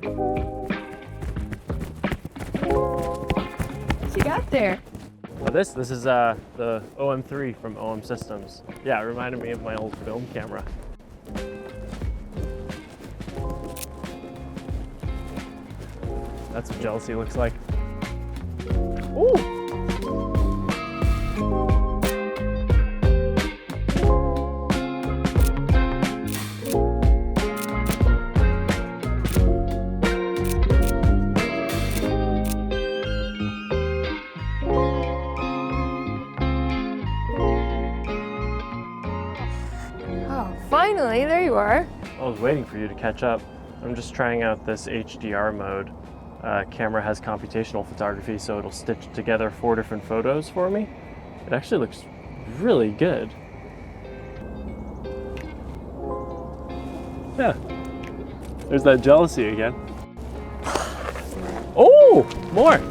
What you got there? Well, this is the OM-3 from OM Systems. Yeah, it reminded me of my old film camera. That's what jealousy looks like. Ooh! Oh, finally, there you are. I was waiting for you to catch up. I'm just trying out this HDR mode. Camera has computational photography, so it'll stitch together 4 different photos for me. It actually looks really good. Yeah, there's that jealousy again. Oh, more!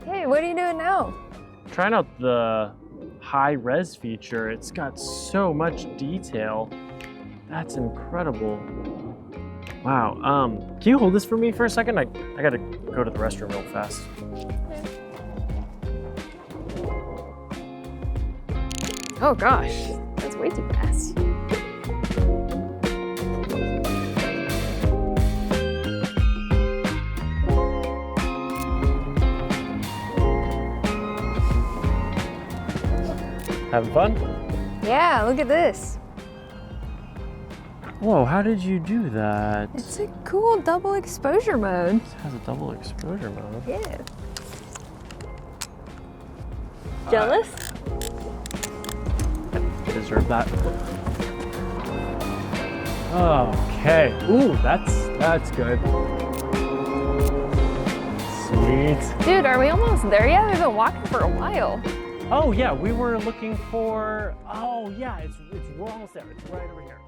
Hey, what are you doing now? Trying out the high res feature. It's got so much detail. That's incredible. Wow. Can you hold this for me for a second? I gotta go to the restroom real fast. Oh gosh, that's way too fast. Having fun? Yeah, look at this. Whoa, how did you do that? It's a cool double exposure mode. It has a double exposure mode. Yeah. Jealous? Deserve that. Okay. Ooh, that's good. Sweet. Dude, are we almost there yet? We've been walking for a while. Oh yeah, we were looking for. Oh yeah, we're almost there. It's right over here.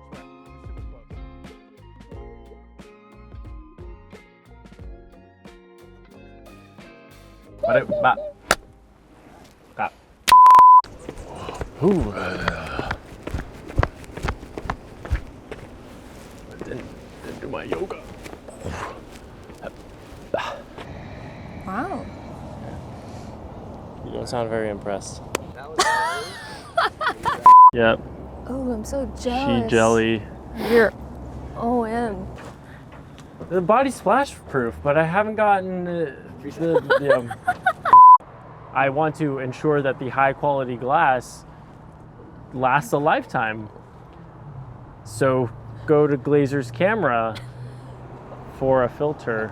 It's right. We're super close. Ooh. Didn't do my yoga. Wow. You don't sound very impressed. Yep. Oh, I'm so jealous. She jelly. You're OM. The body's splash proof, but I haven't gotten I want to ensure that the high quality glass lasts a lifetime. So go to Glazer's camera for a filter.